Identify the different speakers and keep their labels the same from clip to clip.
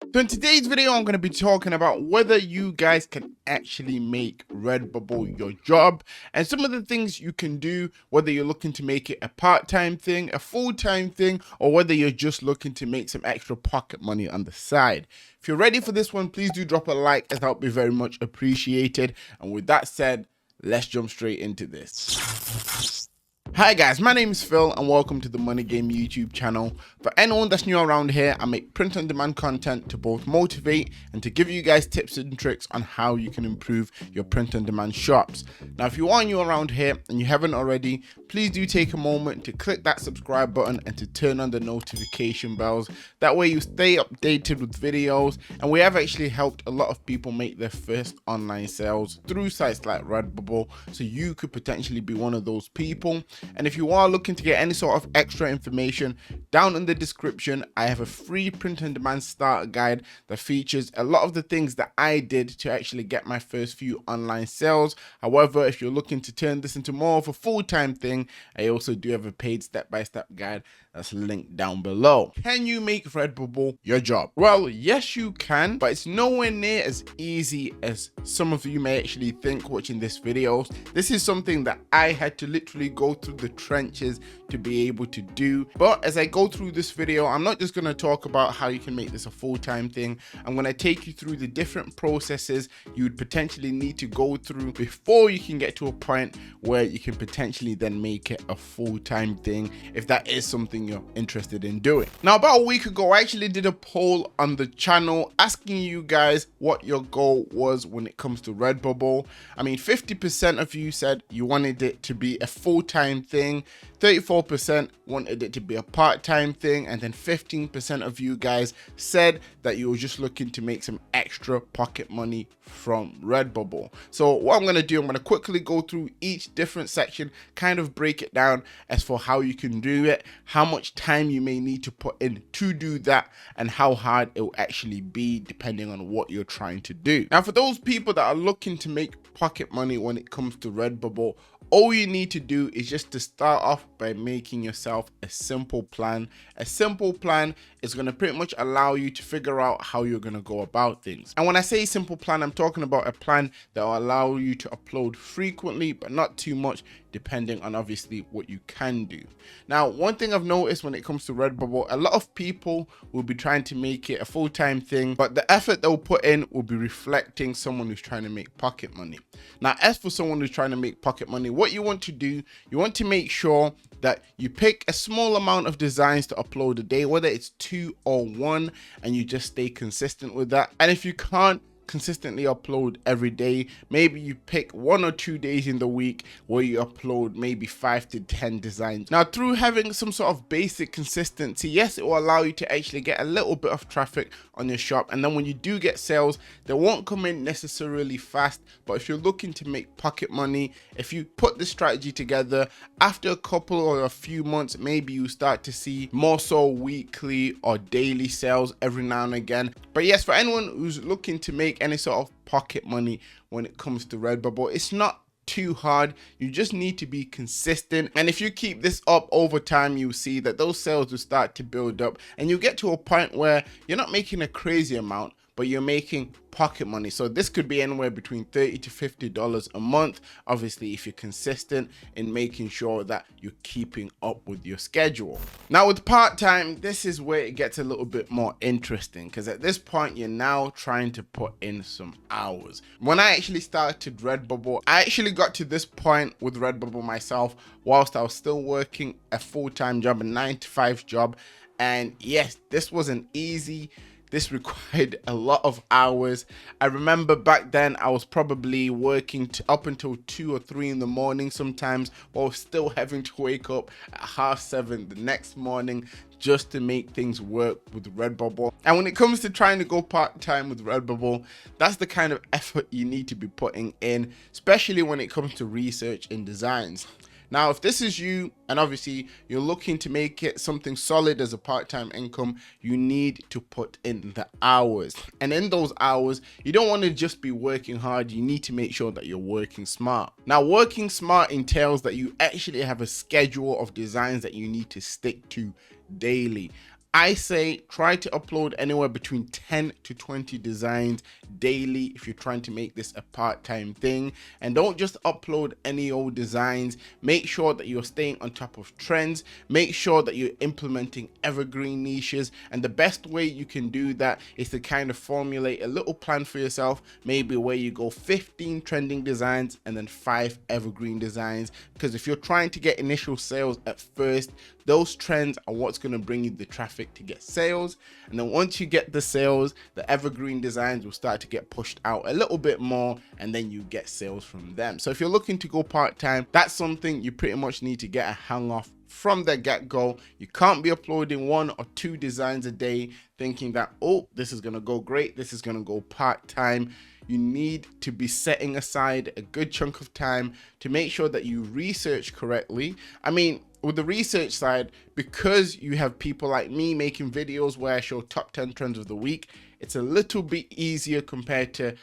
Speaker 1: So in today's video, I'm going to be talking about whether you guys can actually make Redbubble your job and some of the things you can do, whether you're looking to make it a part-time thing, a full-time thing, or whether you're just looking to make some extra pocket money on the side. If you're ready for this one, please do drop a like, as that would be very much appreciated. And with that said, let's jump straight into this. Hi guys, my name is Phil and welcome to the Money Game YouTube channel. For anyone that's new around here, I make print on demand content to both motivate and to give you guys tips and tricks on how you can improve your print on demand shops. Now if you are new around here and you haven't already, please do take a moment to click that subscribe button and to turn on the notification bells. That way you stay updated with videos, and we have actually helped a lot of people make their first online sales through sites like Redbubble, so you could potentially be one of those people. And if you are looking to get any sort of extra information, down in the description I have a free print on demand starter guide that features a lot of the things that I did to actually get my first few online sales. However, if you're looking to turn this into more of a full-time thing, I also do have a paid step-by-step guide that's linked down below. Can you make Redbubble your job? Well, yes you can, but it's nowhere near as easy as some of you may actually think watching this video. This is something that I had to literally go through the trenches to be able to do. But as I go through this video, I'm not just going to talk about how you can make this a full-time thing. I'm going to take you through the different processes you would potentially need to go through before you can get to a point where you can potentially then make it a full-time thing, if that is something you're interested in doing. Now, about a week ago, I actually did a poll on the channel asking you guys what your goal was when it comes to Redbubble. I mean, 50% of you said you wanted it to be a full-time thing, 34% wanted it to be a part-time thing, and then 15% of you guys said that you were just looking to make some extra pocket money from Redbubble. So what I'm going to do, I'm going to quickly go through each different section, kind of break it down as for how you can do it, how much time you may need to put in to do that, and how hard it will actually be depending on what you're trying to do. Now, for those people that are looking to make pocket money when it comes to Redbubble, all you need to do is just to start off by making yourself a simple plan. A simple plan is going to pretty much allow you to figure out how you're going to go about things. And when I say simple plan, I'm talking about a plan that will allow you to upload frequently, but not too much, depending on obviously what you can do. Now, one thing I've noticed when it comes to Redbubble, a lot of people will be trying to make it a full-time thing, but the effort they'll put in will be reflecting someone who's trying to make pocket money. Now, as for someone who's trying to make pocket money, what you want to do, you want to make sure that you pick a small amount of designs to upload a day, whether it's 2 or 1, and you just stay consistent with that. And if you can't consistently upload every day, maybe you pick 1 or 2 days in the week where you upload maybe 5 to 10 designs. Now, through having some sort of basic consistency, yes, it will allow you to actually get a little bit of traffic on your shop, and then when you do get sales, they won't come in necessarily fast. But if you're looking to make pocket money, if you put the strategy together, after a couple or a few months, maybe you start to see more so weekly or daily sales every now and again. But yes, for anyone who's looking to make any sort of pocket money when it comes to Redbubble, it's not too hard. You just need to be consistent, and if you keep this up over time, you see that those sales will start to build up, and you get to a point where you're not making a crazy amount, but you're making pocket money. So this could be anywhere between $30 to $50 a month, obviously if you're consistent in making sure that you're keeping up with your schedule. Now with part-time, this is where it gets a little bit more interesting, because at this point you're now trying to put in some hours. When I actually started Redbubble, I actually got to this point with Redbubble myself whilst I was still working a full-time job, a 9-to-5 job. And yes, this wasn't easy. This required a lot of hours. I remember back then I was probably working up until 2 or 3 in the morning sometimes, while still having to wake up at 7:30 the next morning just to make things work with Redbubble. And when it comes to trying to go part-time with Redbubble, that's the kind of effort you need to be putting in, especially when it comes to research and designs. Now, if this is you, and obviously you're looking to make it something solid as a part-time income, you need to put in the hours. And in those hours, you don't want to just be working hard, you need to make sure that you're working smart. Now, working smart entails that you actually have a schedule of designs that you need to stick to daily. I say try to upload anywhere between 10 to 20 designs daily if you're trying to make this a part-time thing. And don't just upload any old designs. Make sure that you're staying on top of trends. Make sure that you're implementing evergreen niches. And the best way you can do that is to kind of formulate a little plan for yourself, maybe where you go 15 trending designs and then 5 evergreen designs. Because if you're trying to get initial sales at first, those trends are what's going to bring you the traffic to get sales. And then once you get the sales, the evergreen designs will start to get pushed out a little bit more, and then you get sales from them. So if you're looking to go part-time, that's something you pretty much need to get a hang of from the get-go. You can't be uploading 1 or 2 designs a day thinking that, oh, this is going to go great, this is going to go part-time. You need to be setting aside a good chunk of time to make sure that you research correctly. I mean, with the research side, because you have people like me making videos where I show top 10 trends of the week, it's a little bit easier compared to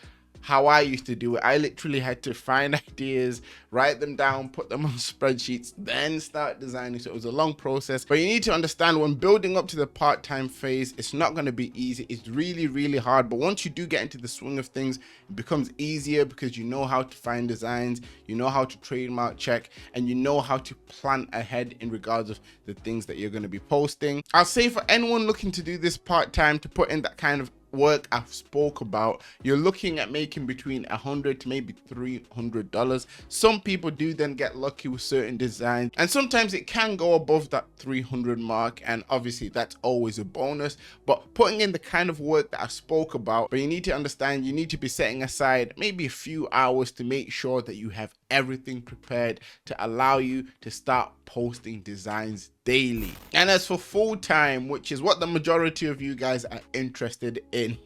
Speaker 1: how I used to do it. I literally had to find ideas, write them down, put them on spreadsheets, then start designing. So it was a long process. But you need to understand, when building up to the part-time phase, it's not going to be easy. It's really, really hard. But once you do get into the swing of things, it becomes easier because you know how to find designs, you know how to trademark check, and you know how to plan ahead in regards of the things that you're going to be posting. I'll say for anyone looking to do this part-time, to put in that kind of work I've spoke about, you're looking at making between $100 to maybe $300. Some people do then get lucky with certain designs, and sometimes it can go above that 300 mark, and obviously that's always a bonus. But putting in the kind of work that I spoke about, but you need to understand, you need to be setting aside maybe a few hours to make sure that you have everything prepared to allow you to start posting designs daily. And as for full-time, which is what the majority of you guys are interested in,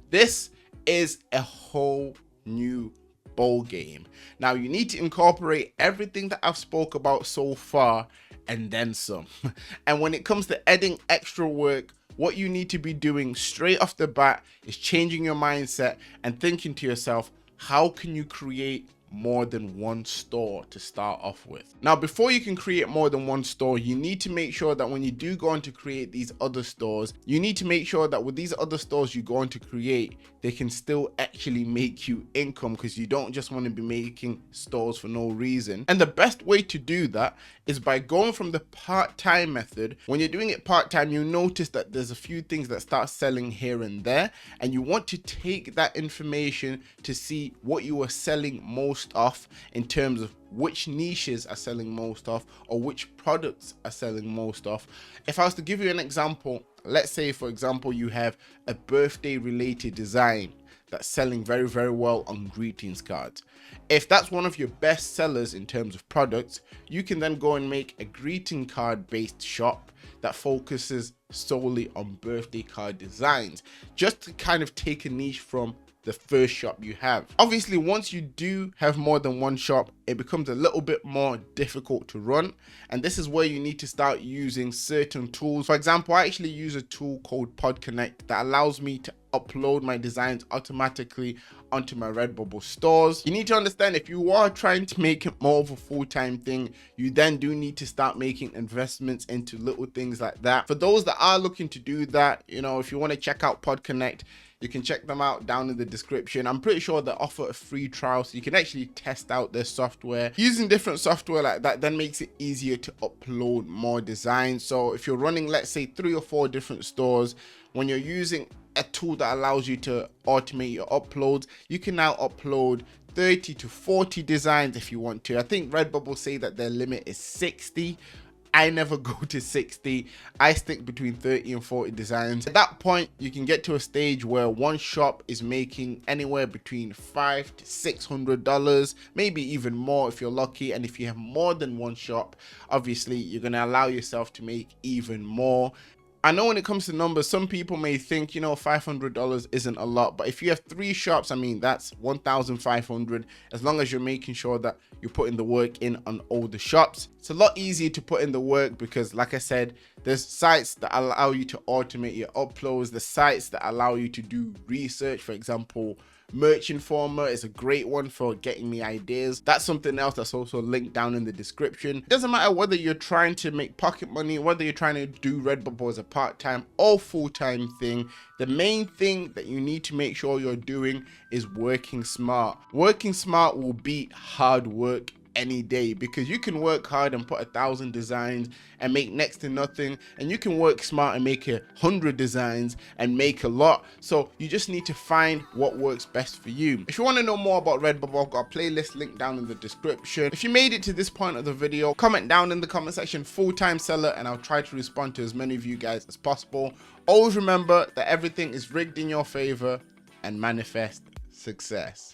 Speaker 1: this is a whole new ball game. Now you need to incorporate everything that I've spoke about so far and then some. And when it comes to adding extra work, what you need to be doing straight off the bat is changing your mindset and thinking to yourself, how can you create more than one store to start off with? Now, before you can create more than one store, you need to make sure that when you do go on to create these other stores, you need to make sure that with these other stores you go on to create, they can still actually make you income, because you don't just want to be making stores for no reason. And the best way to do that is by going from the part-time method. When you're doing it part-time, you notice that there's a few things that start selling here and there, and you want to take that information to see what you are selling most of in terms of which niches are selling most of, or which products are selling most of. If I was to give you an example, let's say for example you have a birthday related design that's selling very, very well on greetings cards. If that's one of your best sellers in terms of products, you can then go and make a greeting card based shop that focuses solely on birthday card designs, just to kind of take a niche from the first shop you have. Obviously, once you do have more than one shop, it becomes a little bit more difficult to run, and this is where you need to start using certain tools. For example, I actually use a tool called PodConnect that allows me to upload my designs automatically onto my Redbubble stores. You need to understand, if you are trying to make it more of a full-time thing, you then do need to start making investments into little things like that. For those that are looking to do that, you know, if you want to check out PodConnect, you can check them out down in the description. I'm pretty sure they offer a free trial, so you can actually test out their software. Using different software like that then makes it easier to upload more designs. So if you're running, let's say 3 or 4 different stores, when you're using a tool that allows you to automate your uploads, you can now upload 30 to 40 designs if you want to. I think Redbubble say that their limit is 60. I never go to 60. I stick between 30 and 40 designs. At that point, you can get to a stage where one shop is making anywhere between $500 to $600, maybe even more if you're lucky. And if you have more than one shop, obviously you're going to allow yourself to make even more. I know when it comes to numbers, some people may think, you know, $500 isn't a lot, but if you have 3 shops, I mean, that's $1,500, as long as you're making sure that you're putting the work in on all the shops. It's a lot easier to put in the work because, like I said, There's sites that allow you to automate your uploads. The sites that allow you to do research. For example, Merch Informer is a great one for getting me ideas. That's something else that's also linked down in the description. It doesn't matter whether you're trying to make pocket money, whether you're trying to do Redbubble as a part-time or full-time thing. The main thing that you need to make sure you're doing is working smart. Working smart will beat hard work any day, because you can work hard and put 1,000 designs and make next to nothing, and you can work smart and make 100 designs and make a lot. So you just need to find what works best for you. If you want to know more about Redbubble, I've got a playlist linked down in the description. If you made it to this point of the video, comment down in the comment section full-time seller, and I'll try to respond to as many of you guys as possible. Always remember that everything is rigged in your favor, and manifest success.